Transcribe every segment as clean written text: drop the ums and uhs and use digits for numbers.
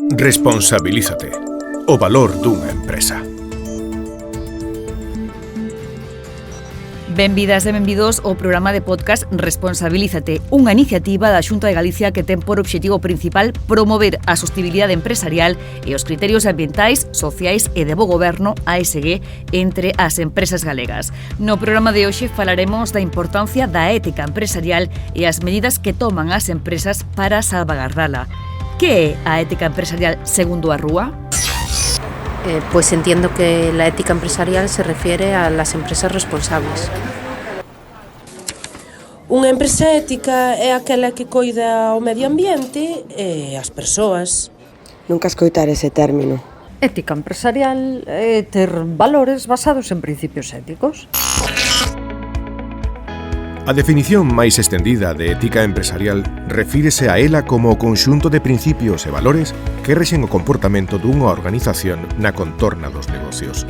Responsabilízate. O valor dunha empresa. Benvidas e benvidos ao programa de podcast Responsabilízate, unha iniciativa da Xunta de Galicia que ten por obxectivo principal promover a sostenibilidade empresarial e os criterios ambientais, sociais e de bo goberno (ASG) entre as empresas galegas. No programa de hoxe falaremos da importancia da ética empresarial e as medidas que toman as empresas para salvagardala. Que é a ética empresarial segundo a Rúa? Pues entiendo que la ética empresarial se refiere a las empresas responsables. Unha empresa ética é aquela que coida o medio ambiente e as persoas. Nunca escoitar ese término. Ética empresarial é ter valores basados en principios éticos. A definición máis extendida de ética empresarial refírese a ela como o conxunto de principios e valores que rexen o comportamento dunha organización na contorna dos negocios.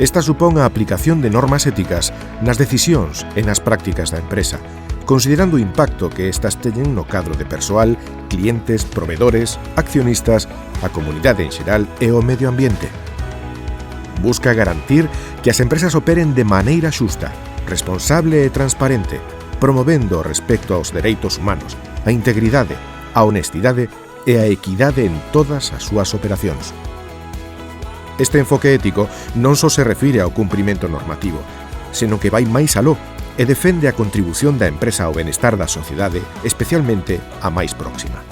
Esta supón a aplicación de normas éticas nas decisións e nas prácticas da empresa, considerando o impacto que estas teñen no cadro de persoal, clientes, provedores, accionistas, a comunidade en xeral e o medio ambiente. Busca garantir que as empresas operen de maneira xusta, responsable e transparente, promovendo o respecto aos dereitos humanos, a integridade, a honestidade e a equidade en todas as súas operacións. Este enfoque ético non só se refire ao cumprimento normativo, senón que vai máis aló e defende a contribución da empresa ao benestar da sociedade, especialmente a máis próxima.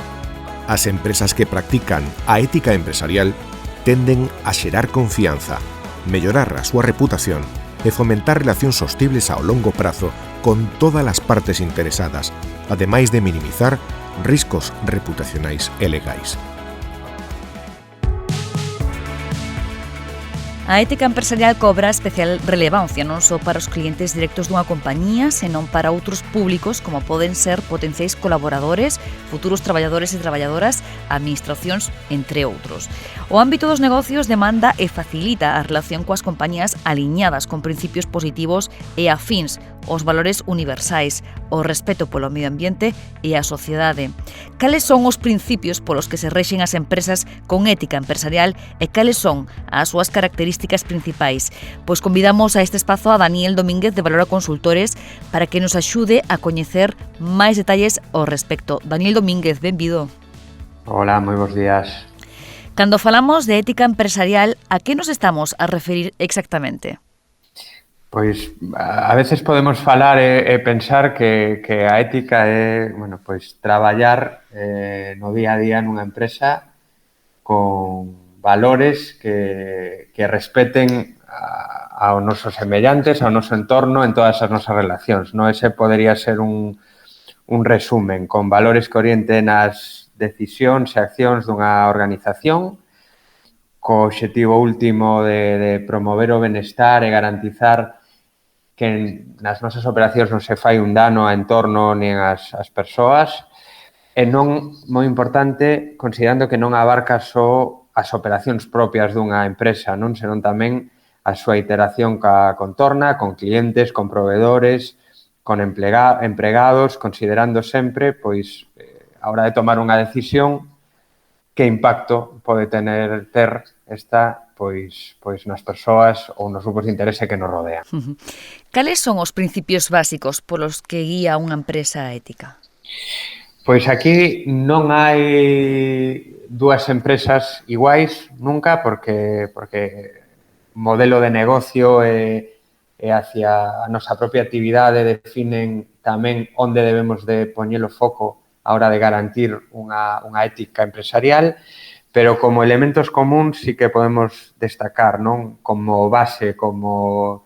As empresas que practican a ética empresarial tenden a xerar confianza, mellorar a súa reputación e fomentar relacións sostibles ao longo prazo con todas as partes interesadas, ademais de minimizar riscos reputacionais e legais. A ética empresarial cobra especial relevancia non só para os clientes directos dunha compañía, senón para outros públicos como poden ser potenciais colaboradores, futuros traballadores e traballadoras, administracións, entre outros. O ámbito dos negocios demanda e facilita a relación coas compañías aliñadas con principios positivos e afíns aos valores universais, o respeto polo medio ambiente e a sociedade. Cales son os principios polos que se rexen as empresas con ética empresarial e cales son as súas características principais? Pois convidamos a este espazo a Daniel Domínguez de Valora Consultores para que nos axude a coñecer máis detalles ao respecto. Daniel Domínguez, benvido. Hola, moi bons días. Cando falamos de ética empresarial, a que nos estamos a referir exactamente? Pois a veces podemos falar e pensar que a ética é, pois traballar no día a día nunha empresa con valores que respeten aos nosos semellantes, ao noso entorno en todas as nosas relacións. No, ese podería ser un resumen con valores que orienten as decisións e accións dunha organización co obxectivo último de promover o benestar e garantizar que nas nosas operacións non se fai un dano ao entorno nin ás persoas e non, moi importante, considerando que non abarca só as operacións propias dunha empresa, non, senón tamén a súa iteración ca contorna, con clientes, con provedores, con empregados, considerando sempre, pois, a hora de tomar unha decisión, que impacto pode ter esta pois nas persoas ou nos grupos de interese que nos rodean. Cales son os principios básicos polos que guía unha empresa ética? Pois aquí non hai dúas empresas iguais nunca porque o modelo de negocio e hacia a nosa propia actividade definen tamén onde debemos de poñer o foco a hora de garantir unha ética empresarial, pero como elementos comuns sí que podemos destacar, non? Como base, como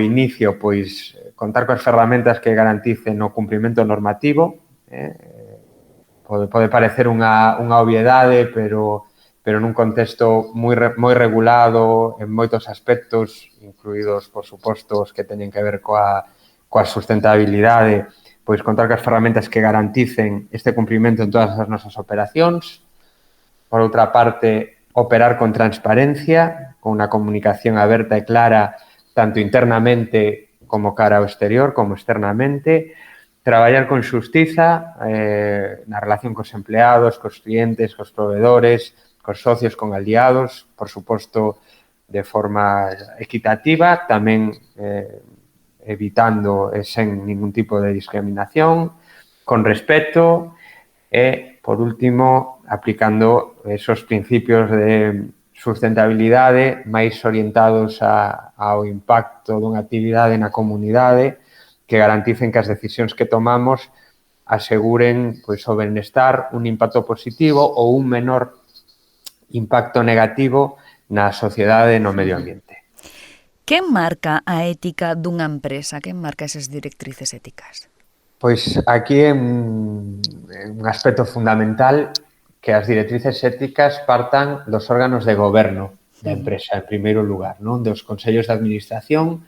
inicio, pois contar coas ferramentas que garanticen o cumprimento normativo. Pode parecer unha obviedade, pero nun contexto moi regulado en moitos aspectos, incluídos, por suposto, os que teñen que ver coa sustentabilidade, pois contar coas ferramentas que garanticen este cumprimento en todas as nosas operacións. Por outra parte, operar con transparencia, con unha comunicación aberta e clara, tanto internamente como cara ao exterior, como externamente. traballar con xustiza na relación cos empleados, cos clientes, cos proveedores, cos socios, con aliados, por suposto, de forma equitativa, tamén evitando sen ningún tipo de discriminación, con respeto e, por último, aplicando esos principios de sustentabilidade máis orientados ao impacto dunha actividade na comunidade que garanticen que as decisións que tomamos aseguren pois, o benestar, un impacto positivo ou un menor impacto negativo na sociedade e no medio ambiente. Quen marca a ética dunha empresa? Quen marca esas directrices éticas? Pois aquí é un aspecto fundamental que as directrices éticas partan dos órganos de goberno da empresa, en primeiro lugar, non? Dos consellos de administración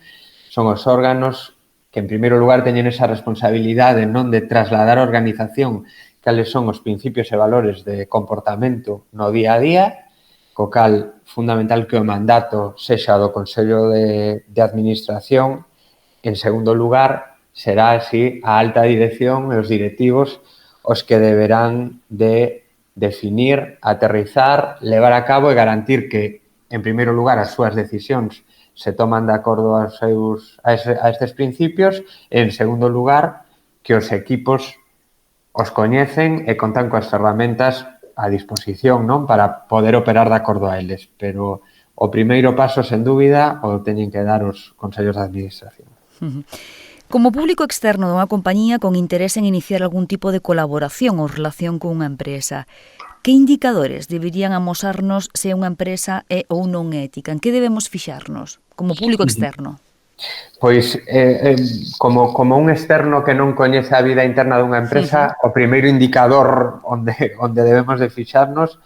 son os órganos que, en primeiro lugar, teñen esa responsabilidade non de trasladar a organización cales son os principios e valores de comportamento no día a día, co cal fundamental que o mandato sexa do Consello de Administración. En segundo lugar, será así a alta dirección e os directivos os que deberán de definir, aterrizar, levar a cabo e garantir que, en primeiro lugar, as súas decisións se toman de acordo a estes principios e, en segundo lugar, que os equipos os coñecen e contan coas ferramentas a disposición, non, para poder operar de acordo a eles. Pero o primeiro paso, sen dúbida, o teñen que dar os consellos de administración. Como público externo dunha compañía con interese en iniciar algún tipo de colaboración ou relación con unha empresa, que indicadores deberían amosarnos se unha empresa é ou non ética? En que debemos fixarnos como público externo? Pois, como un externo que non coñece a vida interna dunha empresa, o primeiro indicador onde debemos de fixarnos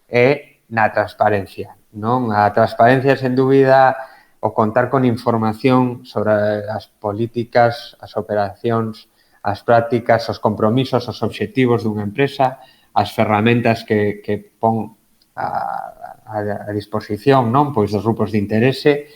é na transparencia, non? A transparencia, sen dúbida, o contar con información sobre as políticas, as operacións, as prácticas, os compromisos, os obxectivos dunha empresa, as ferramentas que pon a disposición, non, pois dos grupos de interese,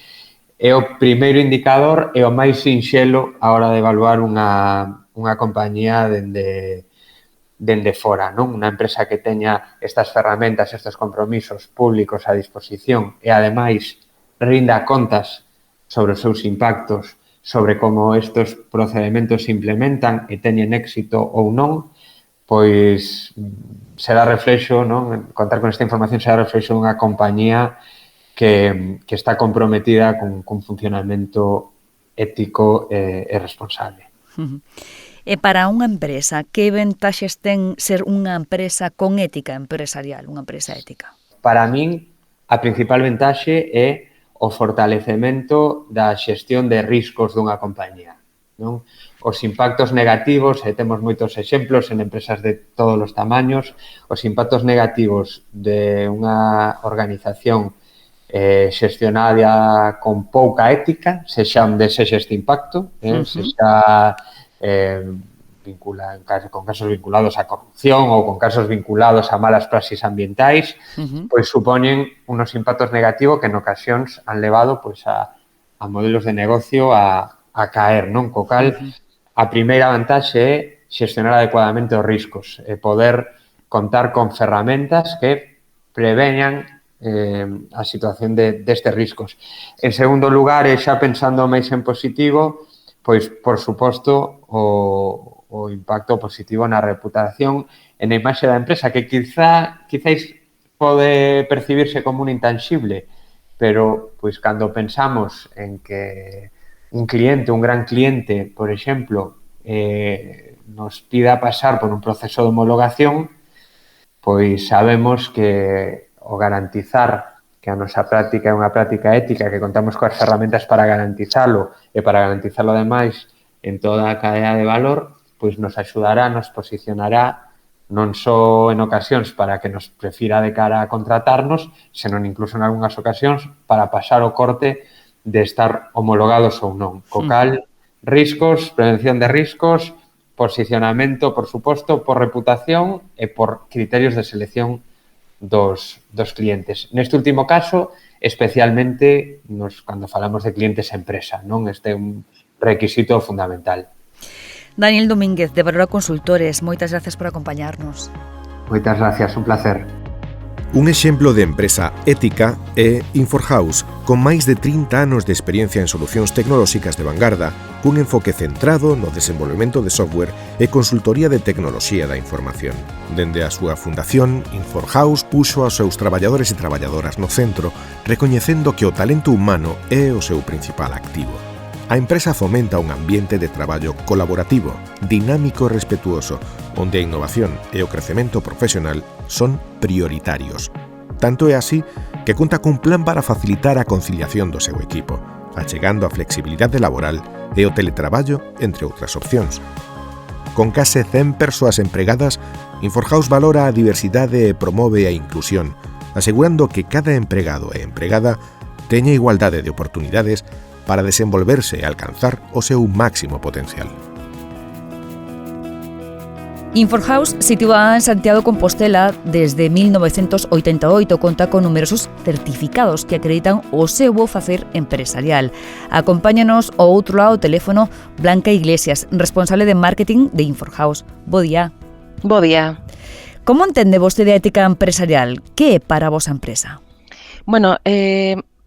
é o primeiro indicador e o máis sinxelo a hora de evaluar unha compañía dende fora, non? Unha empresa que teña estas ferramentas, estes compromisos públicos a disposición e, ademais, rinda contas sobre os seus impactos, sobre como estes procedementos se implementan e teñen éxito ou non, pois será reflexo, non? Contar con esta información será reflexo dunha compañía que está comprometida cun funcionamento ético e responsable. E para unha empresa, que ventaxes ten ser unha empresa con ética empresarial, unha empresa ética? Para min, a principal ventaxe é o fortalecemento da xestión de riscos dunha compañía, non? Os impactos negativos, e temos moitos exemplos en empresas de todos os tamaños, os impactos negativos de unha organización xestionada con pouca ética, sexa onde sexa este impacto, sexa con casos vinculados á corrupción ou con casos vinculados a malas praxis ambientais, pois supoñen unos impactos negativos que en ocasións han levado pois a modelos de negocio a caer, non? Co cal, a primeira vantaxe é xestionar adecuadamente os riscos e poder contar con ferramentas que preveñan a situación destes riscos. En segundo lugar, e xa pensando máis en positivo, pois, por suposto, o impacto positivo na reputación e na imaxe da empresa, que quizáis pode percibirse como un intangible, pero, pois, cando pensamos en que un cliente, un gran cliente, por exemplo, nos pida pasar por un proceso de homologación, pois sabemos que o garantizar que a nosa práctica é unha práctica ética, que contamos coas ferramentas para garantizalo e para garantizalo ademais en toda a cadea de valor, pois nos axudará, nos posicionará non só en ocasións para que nos prefira de cara a contratarnos, senón incluso en algunhas ocasións para pasar o corte de estar homologados ou non. Co cal, riscos, prevención de riscos, posicionamento, por suposto, por reputación e por criterios de selección dos clientes. Neste último caso, especialmente cando falamos de clientes empresa, non? Este é un requisito fundamental. Daniel Domínguez, de Valora Consultores, moitas gracias por acompañarnos. Moitas gracias, un placer. Un exemplo de empresa ética é Inforhouse, con máis de 30 anos de experiencia en solucións tecnolóxicas de vanguarda, cun enfoque centrado no desenvolvemento de software e consultoría de tecnoloxía da información. Dende a súa fundación, Inforhouse puxo aos seus traballadores e traballadoras no centro, recoñecendo que o talento humano é o seu principal activo. A empresa fomenta un ambiente de traballo colaborativo, dinámico e respetuoso, onde a innovación e o crecemento profesional son prioritarios. Tanto é así que conta cun plan para facilitar a conciliación do seu equipo, achegando a flexibilidade laboral e o teletraballo, entre outras opcións. Con case 100 persoas empregadas, Inforhouse valora a diversidade e promove a inclusión, asegurando que cada empregado e empregada teña igualdade de oportunidades para desenvolverse e alcanzar o seu máximo potencial. Inforhouse, situada en Santiago de Compostela desde 1988, conta con numerosos certificados que acreditan o seu bo facer empresarial. Acompáñanos ao outro lado do teléfono Blanca Iglesias, responsable de marketing de Inforhouse. Bo día. Bo día. Como entende vostede a ética empresarial? Que é para a vosa empresa? Bueno,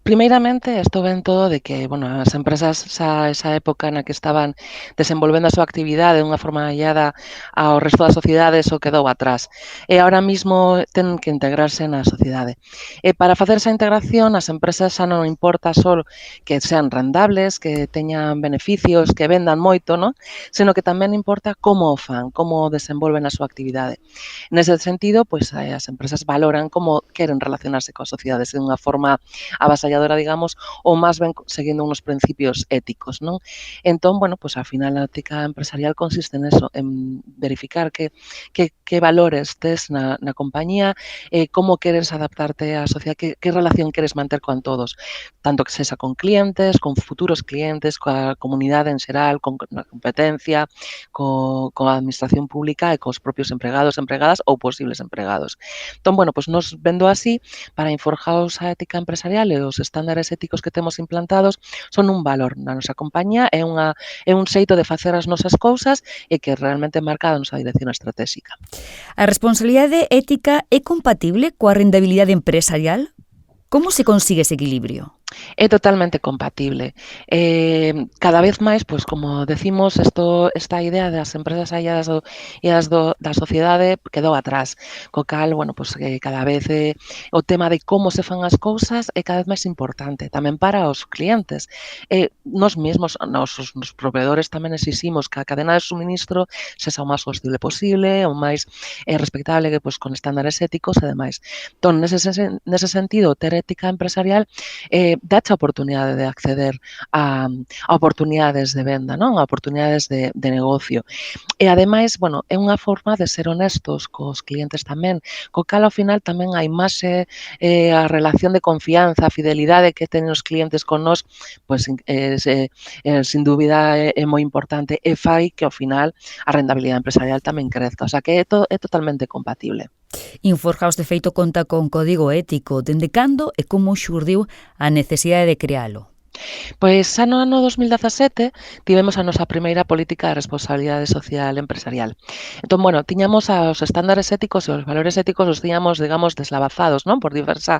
primeiramente, isto ven todo de que, as empresas esa época na que estaban desenvolvendo a súa actividade de unha forma guiada ao resto das sociedades o quedou atrás. E ahora mismo ten que integrarse na sociedade. E para facer esa integración, as empresas xa non importa só que sean rendables, que teñan beneficios, que vendan moito, non? Sino que tamén importa como o fan, como desenvolven a súa actividade. Nese sentido, as empresas valoran como queren relacionarse coas sociedades de unha forma avasalladora, digamos, ou máis ben seguindo uns principios éticos, non? Entón, ao final a ética empresarial consiste neso, en verificar que valores tes na compañía, como queres adaptarte á sociedade, que relación queres manter con todos, tanto que sexa con clientes, con futuros clientes, coa comunidade en xeral, con a competencia, coa administración pública e cos propios empregados, empregadas ou posibles empregados. Entón, nos vendo así, para Inforhouse a ética empresarial e os estándares éticos que temos implantados son un valor na nosa compañía, é un xeito de facer as nosas cousas e que realmente marca a nosa dirección estratégica. A responsabilidade ética é compatible coa rentabilidade empresarial? Como se consigue ese equilibrio? É totalmente compatible. Cada vez máis, como decimos, esta idea das empresas ailladas da sociedade quedou atrás. Co cal, cada vez o tema de como se fan as cousas é cada vez máis importante, tamén para os clientes. Nos mesmos, nos proveedores tamén exiximos que a cadena de suministro sexa o máis sostenible posible, o máis respectable, que con estándares éticos e demais. Entón, nese sentido, ter ética empresarial dache a oportunidade de acceder a oportunidades de venda, non? A oportunidades de negocio. E, ademais, é unha forma de ser honestos cos clientes tamén, co cal, ao final, tamén a imaxe, a relación de confianza, a fidelidade que teñen os clientes con nós, sin dúbida é moi importante e fai que, ao final, a rentabilidade empresarial tamén crezca. O sea, que é totalmente compatible. Inforhouse, de feito, conta con código ético. Dende cando e como xurdiu a necesidade de crealo? Pois xa no ano 2017 tivemos a nosa primeira política de responsabilidade social empresarial. Entón, tiñamos os estándares éticos e os valores éticos os tiñamos, digamos, deslavazados, non? Por diversa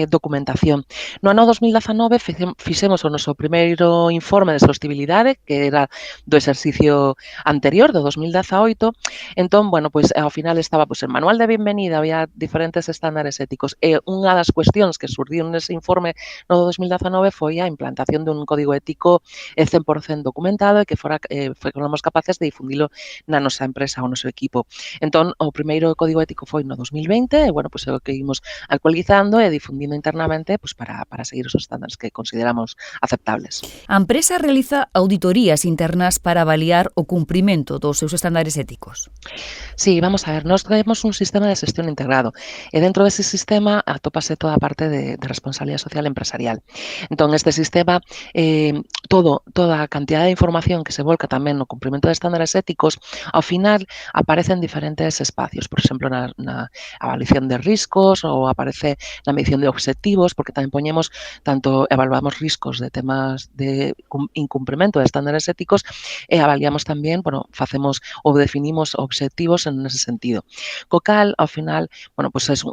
documentación. No ano 2019 fixemos o noso primeiro informe de sostibilidade, que era do exercicio anterior, do 2018. Entón, ao final estaba el manual de bienvenida, había diferentes estándares éticos, e unha das cuestións que surdiu nese informe no 2019 foi a implantación dun código ético 100% documentado e que fóramos capaces de difundilo na nosa empresa, o noso equipo. Entón, o primeiro código ético foi no 2020 e, é o que imos actualizando e difundindo internamente para seguir os estándares que consideramos aceptables. A empresa realiza auditorías internas para avaliar o cumprimento dos seus estándares éticos? Sí, vamos a ver, nós temos un sistema de xestión integrado e dentro dese sistema atópase toda a parte de responsabilidade social empresarial. Entón, este sistema, toda a cantidad de información que se volca tamén no cumprimento de estándares éticos, ao final aparecen diferentes espacios, por exemplo, na avaliación de riscos ou aparece na medición de obxectivos, porque tamén poñemos evaluamos riscos de temas de incumprimento de estándares éticos e avaliamos tamén, facemos ou definimos obxectivos en ese sentido. Co cal, ao final,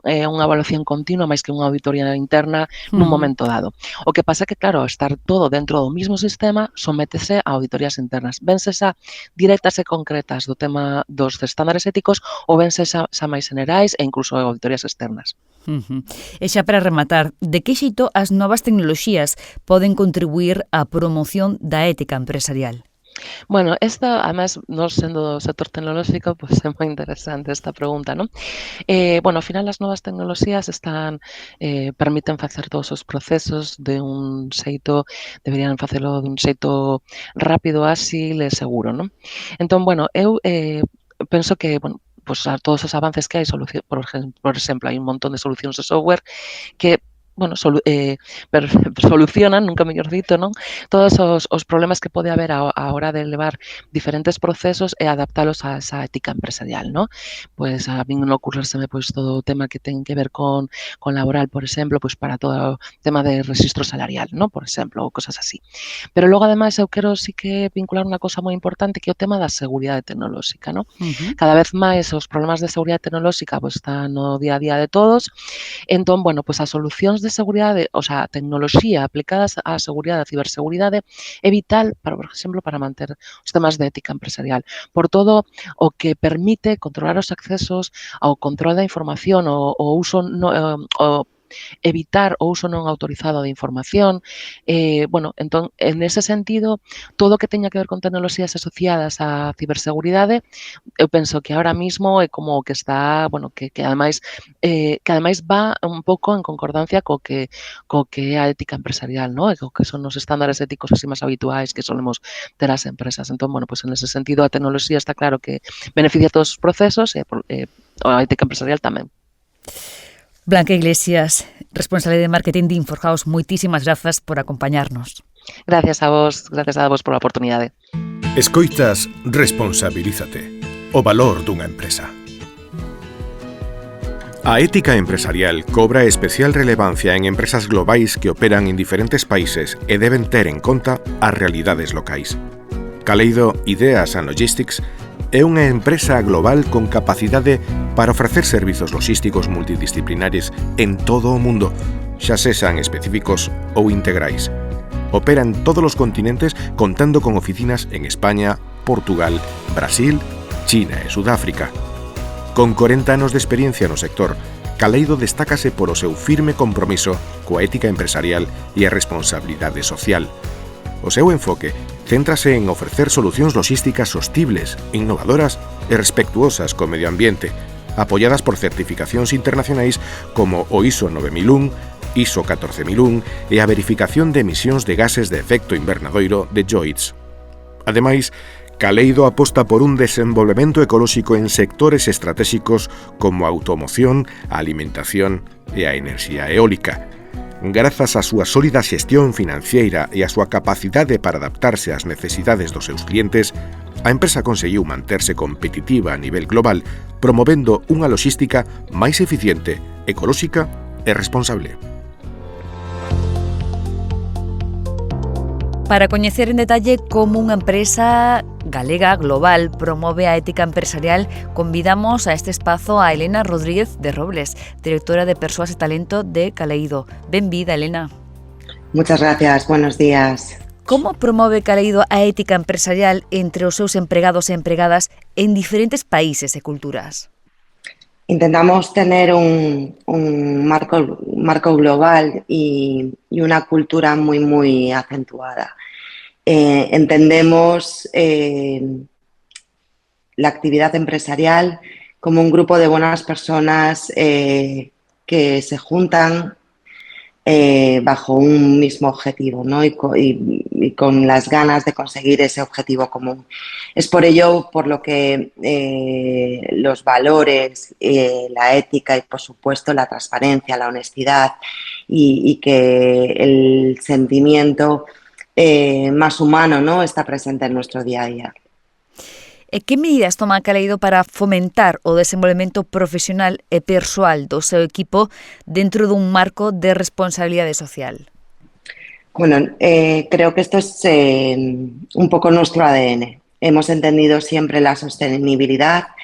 é unha evaluación continua máis que unha auditoría interna nun momento dado. O que pasa que, claro, estar todo dentro do mismo sistema sométese a auditorías internas. Vense xa directas e concretas do tema dos estándares éticos ou vense xa máis generais e incluso auditorías externas. E xa para rematar, de que xeito as novas tecnoloxías poden contribuir á promoción da ética empresarial? Bueno, esta, además, nós sendo do sector tecnolóxico, pois é moi interesante esta pregunta, non? Ao final as novas tecnoloxías permiten facer todos os procesos de un xeito, deberían facelo dun xeito rápido, áxil e seguro, non? Entón, eu penso que, a todos os avances que hai, por exemplo, hai un montón de solucións de software que solucionan, nunca mellor dito, non? Todos os problemas que pode haber á hora de levar diferentes procesos e adaptalos a esa ética empresarial, non? Pois a min non ocurrérseme todo o tema que ten que ver con laboral, por exemplo, para todo o tema de registro salarial, non? Por exemplo, ou cosas así. Pero logo, ademais, eu quero sí que vincular unha cosa moi importante que é o tema da seguridade tecnolóxica, non? Cada vez máis os problemas de seguridade tecnolóxica están no día a día de todos. Entón, as solucións de seguridade, a tecnoloxía aplicadas á seguridade, a ciberseguridade, é vital, por exemplo, para manter os temas de ética empresarial. Por todo o que permite controlar os accesos ao control da información, o uso evitar o uso non autorizado de información. Entón, en ese sentido, todo o que teña que ver con tecnoloxías asociadas á ciberseguridade, eu penso que ahora mismo é como que está, que ademais va un pouco en concordancia co que é a ética empresarial, non? E co que son os estándares éticos así máis habituais que solemos ter as empresas. Entón, en ese sentido, a tecnoloxía está claro que beneficia todos os procesos e a ética empresarial tamén. Blanca Iglesias, responsable de marketing de Inforhouse, moitísimas grazas por acompañarnos. Gracias a vos pola oportunidade. Escoitas Responsabilízate, o valor dunha empresa. A ética empresarial cobra especial relevancia en empresas globais que operan en diferentes países e deben ter en conta as realidades locais. Caleido Ideas and Logistics é unha empresa global con capacidade para ofrecer servizos logísticos multidisciplinares en todo o mundo, xa sexan específicos ou integrais. Opera en todos os continentes contando con oficinas en España, Portugal, Brasil, China e Sudáfrica. Con 40 anos de experiencia no sector, Caleido destácase polo seu firme compromiso coa ética empresarial e a responsabilidade social. O seu enfoque céntrase en ofrecer solucións logísticas sostibles, innovadoras e respectuosas co medio ambiente, apoiadas por certificacións internacionais como o ISO 9001, ISO 14001 e a verificación de emisións de gases de efecto invernadoiro de JOIDS. Ademais, Caleido aposta por un desenvolvemento ecolóxico en sectores estratégicos como a automoción, a alimentación e a enerxía eólica. Grazas á súa sólida xestión financiera e á súa capacidade para adaptarse ás necesidades dos seus clientes, a empresa conseguiu manterse competitiva a nivel global, promovendo unha logística máis eficiente, ecolóxica e responsable. Para coñecer en detalle como unha empresa galega global promove a ética empresarial, convidamos a este espazo a Elena Rodríguez de Robles, directora de Persoas e Talento de Caleido. Benvida, Elena. Muchas gracias, buenos días. Como promove Caleido a ética empresarial entre os seus empregados e empregadas en diferentes países e culturas? Intentamos tener un marco global y una cultura muy acentuada. Entendemos la actividad empresarial como un grupo de buenas personas que se juntan bajo un mismo objetivo, ¿no? Y con las ganas de conseguir ese objetivo común. Es por ello por lo que los valores, la ética y, por supuesto, la transparencia, la honestidad y que el sentimiento más humano, ¿no?, está presente en nuestro día a día. E que medidas toma a Caleido para fomentar o desenvolvemento profesional e persoal do seu equipo dentro dun marco de responsabilidade social? Bueno, creo que esto es un poco nuestro ADN. Hemos entendido siempre la sostenibilidad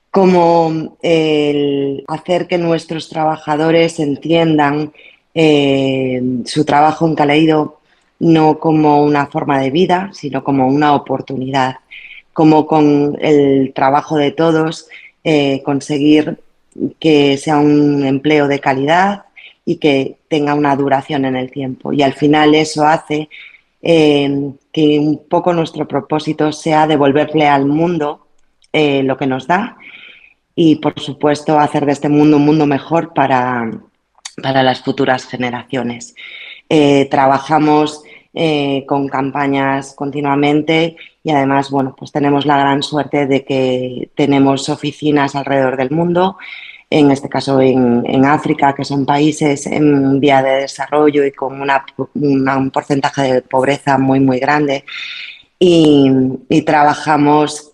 como el hacer que nuestros trabajadores entiendan su trabajo en Caleido no como una forma de vida, sino como una oportunidad. Como con el trabajo de todos, conseguir que sea un empleo de calidad y que tenga una duración en el tiempo. Y al final eso hace que un poco nuestro propósito sea devolverle al mundo lo que nos da y, por supuesto, hacer de este mundo un mundo mejor para las futuras generaciones. Trabajamos con campañas continuamente y además, bueno, pues tenemos la gran suerte de que tenemos oficinas alrededor del mundo, en este caso en África, que son países en vía de desarrollo y con un porcentaje de pobreza muy, muy grande. Y trabajamos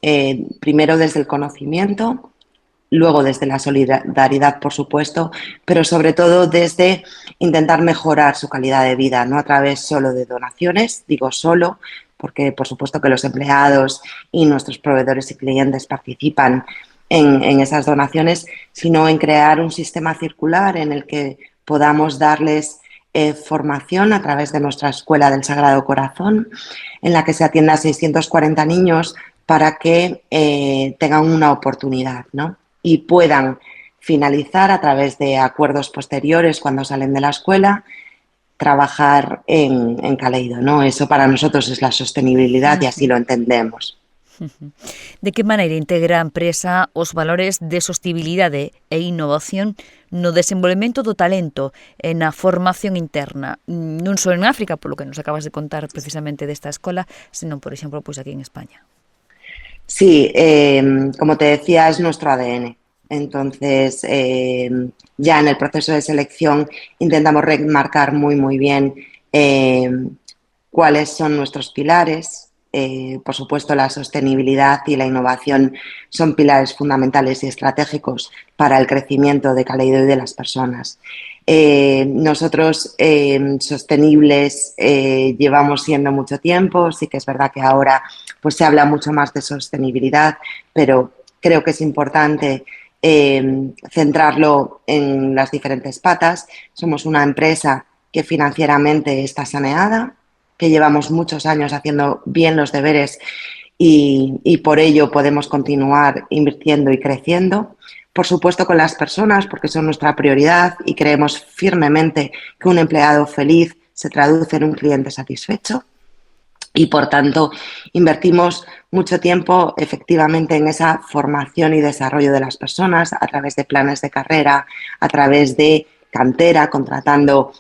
primero desde el conocimiento, luego desde la solidaridad, por supuesto, pero sobre todo desde intentar mejorar su calidad de vida, no a través solo de donaciones, digo solo, porque por supuesto que los empleados y nuestros proveedores y clientes participan en esas donaciones, sino en crear un sistema circular en el que podamos darles formación a través de nuestra Escuela del Sagrado Corazón, en la que se atienda a 640 niños para que tengan una oportunidad, ¿no?, y puedan finalizar a través de acuerdos posteriores cuando salen de la escuela, trabajar en Caleido, ¿no? Eso para nosotros es la sostenibilidad y así lo entendemos. De que maneira integra a empresa os valores de sostibilidade e innovación no desenvolvemento do talento e na formación interna, non só en África, polo que nos acabas de contar precisamente desta escola, senón, por exemplo, pues aquí en España? Sí, como te decía, es nuestro ADN. Entonces, ya en el proceso de selección intentamos remarcar muy, muy bien cuáles son nuestros pilares. Por supuesto, la sostenibilidad y la innovación son pilares fundamentales y estratégicos para el crecimiento de Caleido y de las personas. Nosotros sostenibles llevamos siendo mucho tiempo, sí que es verdad que ahora pues se habla mucho más de sostenibilidad, pero creo que es importante centrarlo en las diferentes patas. Somos una empresa que financieramente está saneada, que llevamos muchos años haciendo bien los deberes y por ello podemos continuar invirtiendo y creciendo. Por supuesto con las personas, porque son nuestra prioridad y creemos firmemente que un empleado feliz se traduce en un cliente satisfecho y, por tanto, invertimos mucho tiempo efectivamente en esa formación y desarrollo de las personas a través de planes de carrera, a través de cantera, contratando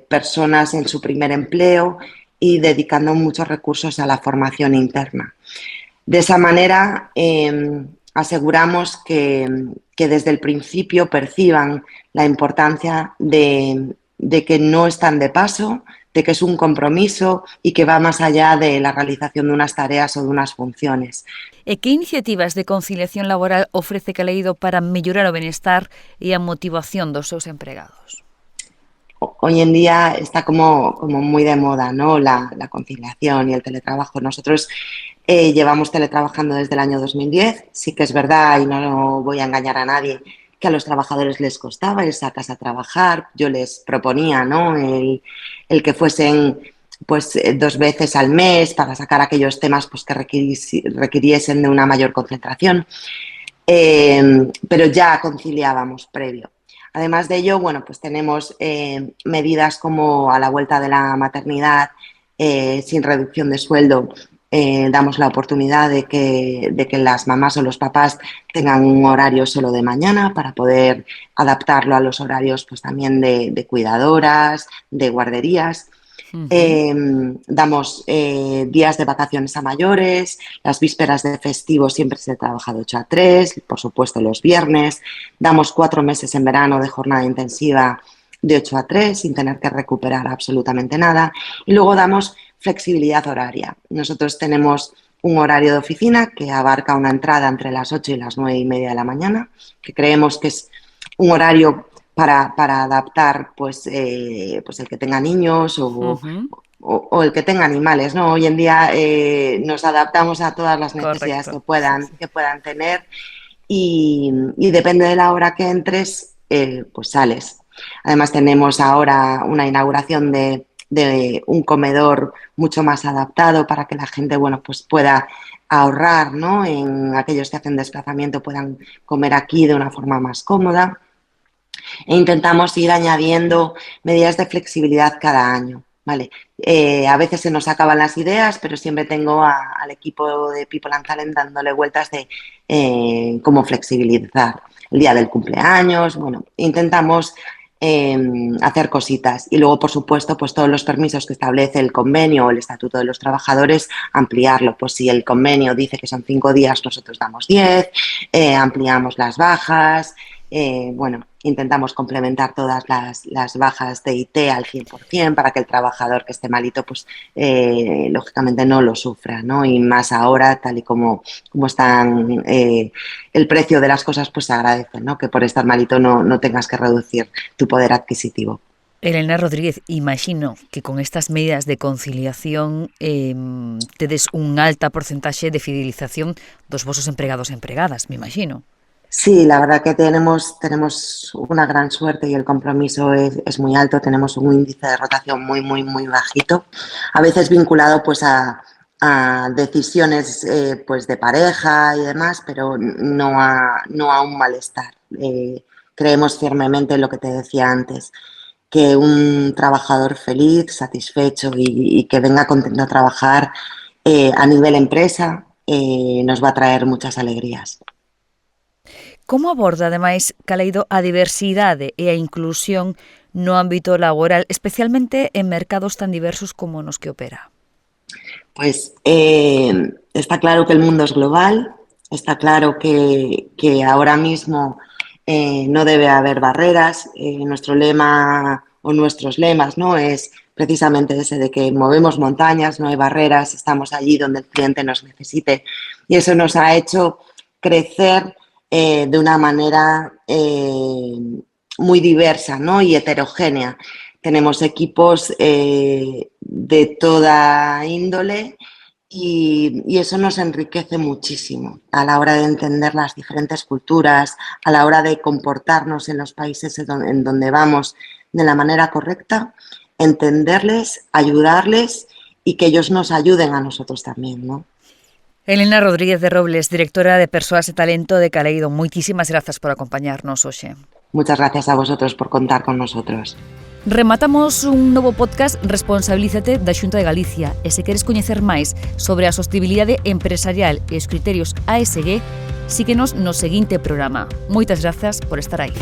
personas en su primer empleo y dedicando muchos recursos a la formación interna. De esa manera, aseguramos que desde el principio perciban la importancia de que no están de paso, de que es un compromiso y que va más allá de la realización de unas tareas o de unas funciones. E que iniciativas de conciliación laboral ofrece Caleido para mellorar o benestar e a motivación dos seus empregados? Hoy en día está como muy de moda, ¿no?, la conciliación y el teletrabajo. Nosotros llevamos teletrabajando desde el año 2010. Sí que es verdad, y no voy a engañar a nadie, que a los trabajadores les costaba irse a casa a trabajar. Yo les proponía, ¿no?, el que fuesen pues 2 veces al mes para sacar aquellos temas pues que requiriesen de una mayor concentración, pero ya conciliábamos previo. Además de ello, bueno, pues tenemos medidas como a la vuelta de la maternidad sin reducción de sueldo, damos la oportunidad de que las mamás o los papás tengan un horario solo de mañana para poder adaptarlo a los horarios pues también de cuidadoras, de guarderías. Damos días de vacaciones a mayores, las vísperas de festivo siempre se trabaja de 8 a 3, por supuesto los viernes. Damos 4 meses en verano de jornada intensiva de 8 a 3 sin tener que recuperar absolutamente nada. Y luego damos flexibilidad horaria. Nosotros tenemos un horario de oficina que abarca una entrada entre las 8 y las 9:30 de la mañana, que creemos que es un horario para adaptar pues el que tenga niños o el que tenga animales, ¿no? Hoy en día nos adaptamos a todas las necesidades que puedan tener y depende de la hora que entres, pues sales. Además tenemos ahora una inauguración de un comedor mucho más adaptado para que la gente, bueno, pues pueda ahorrar, ¿no? En aquellos que hacen desplazamiento puedan comer aquí de una forma más cómoda. E intentamos ir añadiendo medidas de flexibilidad cada año, ¿vale? A veces se nos acaban las ideas, pero siempre tengo al equipo de People and Talent dándole vueltas de cómo flexibilizar. El día del cumpleaños, bueno, intentamos hacer cositas. Y luego, por supuesto, pues todos los permisos que establece el convenio o el Estatuto de los Trabajadores, ampliarlo. Pues si el convenio dice que son 5 días, nosotros damos 10, ampliamos las bajas. Bueno, intentamos complementar todas las bajas de IT al 100% para que el trabajador que esté malito, pues lógicamente no lo sufra, ¿no? Y más ahora, tal y como están el precio de las cosas, pues se agradece, ¿no? Que por estar malito no tengas que reducir tu poder adquisitivo. Elena Rodríguez, imagino que con estas medidas de conciliación tedes un alta porcentaxe de fidelización dos vosos empregados e empregadas, me imagino. Sí, la verdad que tenemos una gran suerte y el compromiso es muy alto. Tenemos un índice de rotación muy, muy, muy bajito. A veces vinculado pues a decisiones pues de pareja y demás, pero no a un malestar. Creemos firmemente en lo que te decía antes, que un trabajador feliz, satisfecho y que venga contento a trabajar a nivel empresa nos va a traer muchas alegrías. Como aborda, ademais, Caleido, a diversidade e a inclusión no ámbito laboral, especialmente en mercados tan diversos como nos que opera? Pues está claro que el mundo es global, está claro que ahora mismo no debe haber barreras. Nuestro lema o nuestros lemas, ¿no?, es precisamente ese de que movemos montañas, no hay barreras, estamos allí donde el cliente nos necesite. Y eso nos ha hecho crecer de una manera muy diversa, ¿no?, y heterogénea. Tenemos equipos de toda índole y eso nos enriquece muchísimo a la hora de entender las diferentes culturas, a la hora de comportarnos en los países en donde vamos de la manera correcta, entenderles, ayudarles y que ellos nos ayuden a nosotros también, ¿no? Elena Rodríguez de Robles, directora de Persoas e Talento de Caleido, moitísimas grazas por acompañarnos hoxe. Muchas gracias a vosotros por contar con nosotros. Rematamos un novo podcast Responsabilízate da Xunta de Galicia e se queres coñecer máis sobre a sostibilidade empresarial e os criterios ASG, síguenos no seguinte programa. Moitas grazas por estar aí.